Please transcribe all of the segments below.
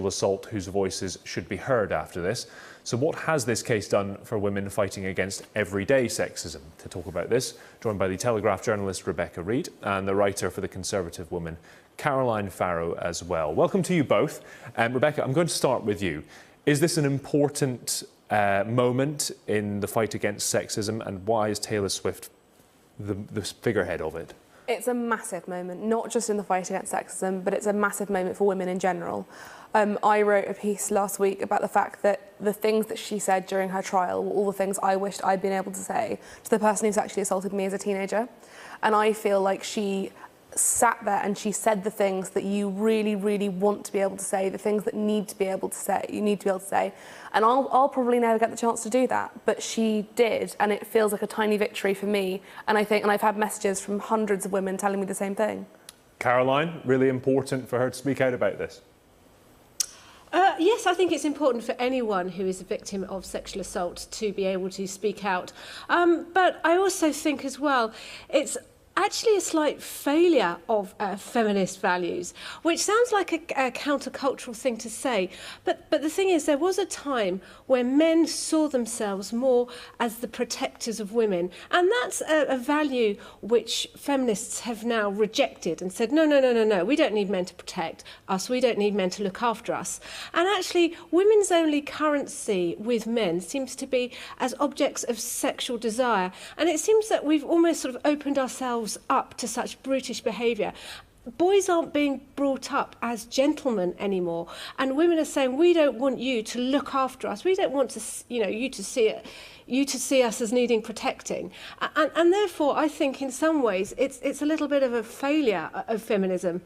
assault whose voices should be heard after this. So what has this case done for women fighting against everyday sexism? To talk about this, joined by the Telegraph journalist Rebecca Reid and the writer for the Conservative Woman, Caroline Farrow, as well. Welcome to you both. Rebecca, I'm going to start with you. Is this an important moment in the fight against sexism, and why is Taylor Swift the figurehead of it? It's a massive moment, not just in the fight against sexism, but it's a massive moment for women in general. I wrote a piece last week about the fact that the things that she said during her trial were all the things I wished I'd been able to say to the person who sexually assaulted me as a teenager. And I feel like she sat there and she said the things that you really, really want to be able to say, the things that you need to be able to say. And I'll probably never get the chance to do that, but she did, and it feels like a tiny victory for me. And I've had messages from hundreds of women telling me the same thing. Caroline, really important for her to speak out about this. Yes, I think it's important for anyone who is a victim of sexual assault to be able to speak out. But I also think as well, it's actually a slight failure of feminist values, which sounds like a countercultural thing to say. But the thing is, there was a time where men saw themselves more as the protectors of women. And that's a value which feminists have now rejected and said, no, we don't need men to protect us. We don't need men to look after us. And actually, women's only currency with men seems to be as objects of sexual desire. And it seems that we've almost sort of opened ourselves up to such brutish behaviour. Boys aren't being brought up as gentlemen anymore, and women are saying, we don't want you to look after us. We don't want to, you to see us as needing protecting. And therefore, I think in some ways it's a little bit of a failure of feminism.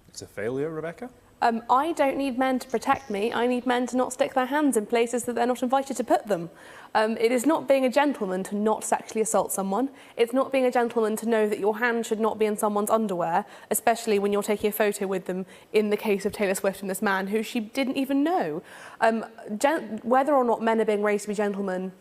It's a failure, Rebecca? I don't need men to protect me. I need men to not stick their hands in places that they're not invited to put them. It is not being a gentleman to not sexually assault someone. It's not being a gentleman to know that your hand should not be in someone's underwear, especially when you're taking a photo with them, in the case of Taylor Swift and this man who she didn't even know. Whether or not men are being raised to be gentlemen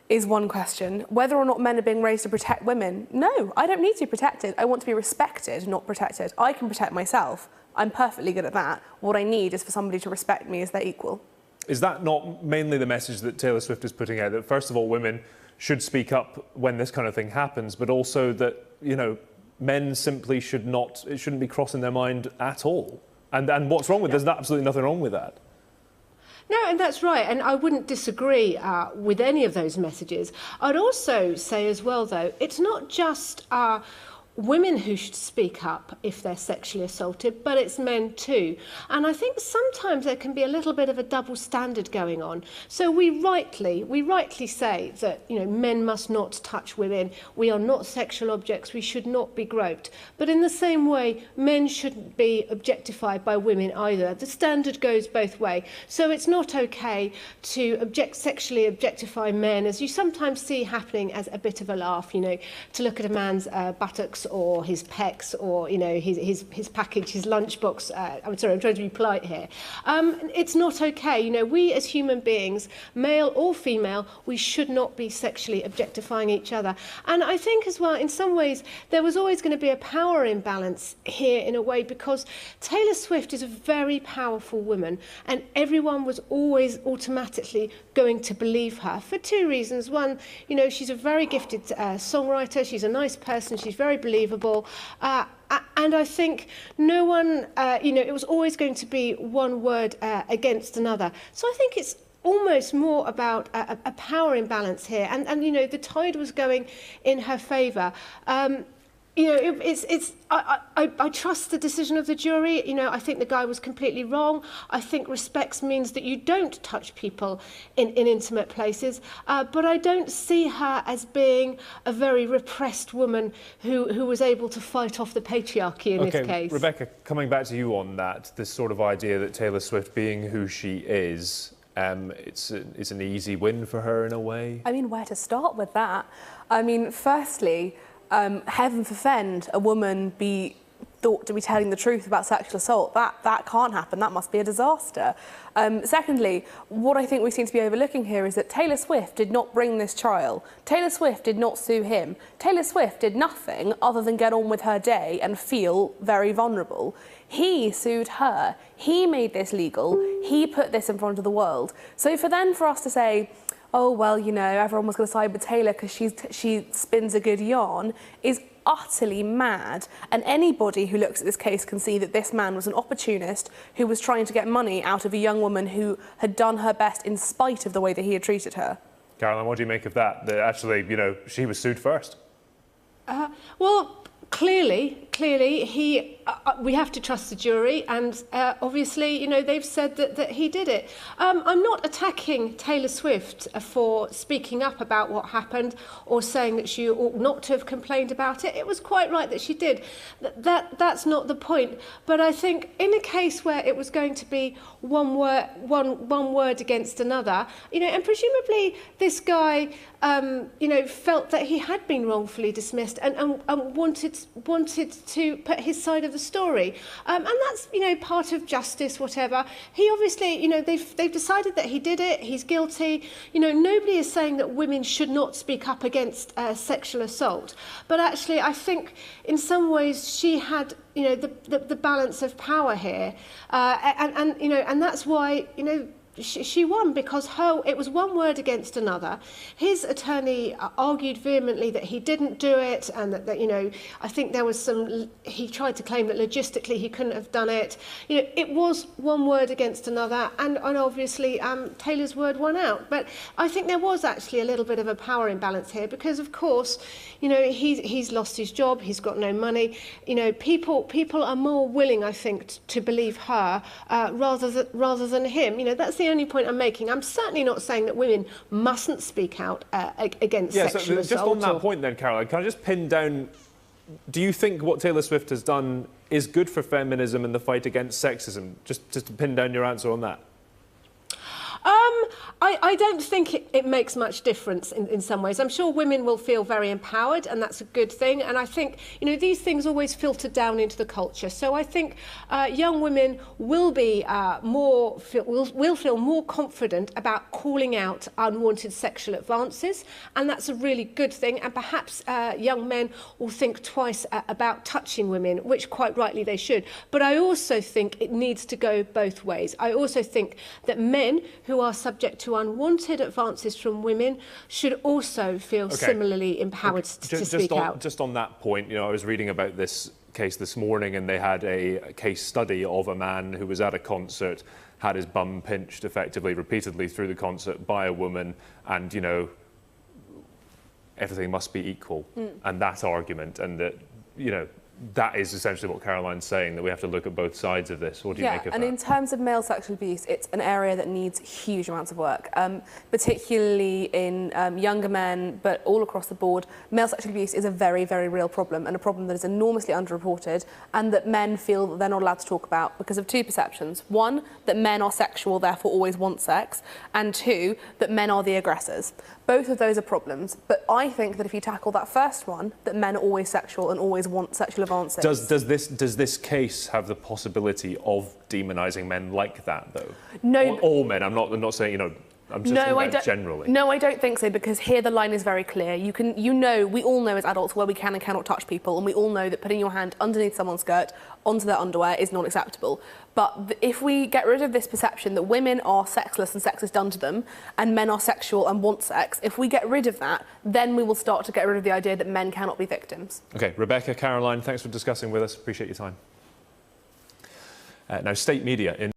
is one question. Whether or not men are being raised to protect women, no, I don't need to be protected. I want to be respected, not protected. I can protect myself. I'm perfectly good at that. What I need is for somebody to respect me as their equal. Is that not mainly the message that Taylor Swift is putting out, that first of all women should speak up when this kind of thing happens, but also that, men simply it shouldn't be crossing their mind at all? And what's wrong with There's absolutely nothing wrong with that. No, and that's right, and I wouldn't disagree with any of those messages. I'd also say as well, though, it's not just women who should speak up if they're sexually assaulted, but it's men too. And I think sometimes there can be a little bit of a double standard going on. So we rightly say that men must not touch women. We are not sexual objects. We should not be groped. But in the same way, men shouldn't be objectified by women either. The standard goes both ways. So it's not okay to sexually objectify men, as you sometimes see happening as a bit of a laugh. To look at a man's buttocks or his pecs, or his package, his lunchbox. I'm sorry, I'm trying to be polite here. It's not okay. We as human beings, male or female, we should not be sexually objectifying each other. And I think as well, in some ways, there was always going to be a power imbalance here in a way, because Taylor Swift is a very powerful woman, and everyone was always automatically going to believe her for two reasons. One, she's a very gifted songwriter. She's a nice person. She's very believable. And I think no one, it was always going to be one word against another. So I think it's almost more about a power imbalance here. And the tide was going in her favour. I trust the decision of the jury. I think the guy was completely wrong. I think respect means that you don't touch people in intimate places. But I don't see her as being a very repressed woman who was able to fight off the patriarchy in this case. Rebecca, coming back to you on that, this sort of idea that Taylor Swift, being who she is, it's an easy win for her in a way. I mean, where to start with that? I mean, firstly, heaven forfend a woman be thought to be telling the truth about sexual assault. That can't happen. That must be a disaster. Secondly, what I think we seem to be overlooking here is that Taylor Swift did not bring this trial. Taylor Swift did not sue him. Taylor Swift did nothing other than get on with her day and feel very vulnerable. He sued her. He made this legal. He put this in front of the world. So for us to say, oh, well, you know, everyone was going to side with Taylor because she spins a good yarn, is utterly mad. And anybody who looks at this case can see that this man was an opportunist who was trying to get money out of a young woman who had done her best in spite of the way that he had treated her. Caroline, what do you make of that? That actually, you know, she was sued first. Well, clearly, we have to trust the jury, and obviously, you know, they've said that he did it. I'm not attacking Taylor Swift for speaking up about what happened or saying that she ought not to have complained about it. It was quite right that she did. That's not the point. But I think in a case where it was going to be one word against another, you know, and presumably this guy, you know, felt that he had been wrongfully dismissed and wanted to put his side of the story, and that's, you know, part of justice, whatever. He obviously, you know, they've decided that he did it. He's guilty. You know, nobody is saying that women should not speak up against sexual assault, but actually, I think in some ways she had, you know, the balance of power here, and you know, and that's why, you know, she won, because it was one word against another. His attorney argued vehemently that he didn't do it, and that, you know, I think there was he tried to claim that logistically he couldn't have done it. You know, it was one word against another, and obviously Taylor's word won out. But I think there was actually a little bit of a power imbalance here, because of course, you know, he's lost his job, he's got no money. You know, people are more willing, I think, to believe her rather than him. You know, that's the only point I'm making. I'm certainly not saying that women mustn't speak out against sexual assault. Just on that point then, Caroline, can I just pin down, do you think what Taylor Swift has done is good for feminism and the fight against sexism? Just to pin down your answer on that. I don't think it makes much difference in some ways. I'm sure women will feel very empowered, and that's a good thing. And I think, you know, these things always filter down into the culture. So I think young women will be will feel more confident about calling out unwanted sexual advances, and that's a really good thing. And perhaps young men will think twice about touching women, which quite rightly they should. But I also think it needs to go both ways. I also think that men who are subject to unwanted advances from women should also feel similarly empowered to speak out. Just on that point, you know, I was reading about this case this morning, and they had a case study of a man who was at a concert, had his bum pinched effectively repeatedly through the concert by a woman, and, you know, everything must be equal. And that argument, and that, you know, that is essentially what Caroline's saying, that we have to look at both sides of this. What do you make of that? And in terms of male sexual abuse, it's an area that needs huge amounts of work, particularly in younger men, but all across the board. Male sexual abuse is a very, very real problem, and a problem that is enormously underreported, and that men feel that they're not allowed to talk about because of two perceptions. One, that men are sexual, therefore always want sex, and two, that men are the aggressors. Both of those are problems, but I think that if you tackle that first one, that men are always sexual and always want sexual advances. Does this case have the possibility of demonising men like that, though? No. All men. I'm not saying, you know, I'm just talking about generally. No, I don't think so, because here the line is very clear. We all know as adults where we can and cannot touch people, and we all know that putting your hand underneath someone's skirt onto their underwear is not acceptable. But if we get rid of this perception that women are sexless and sex is done to them, and men are sexual and want sex, if we get rid of that, then we will start to get rid of the idea that men cannot be victims. OK, Rebecca, Caroline, thanks for discussing with us. Appreciate your time. Now, state media in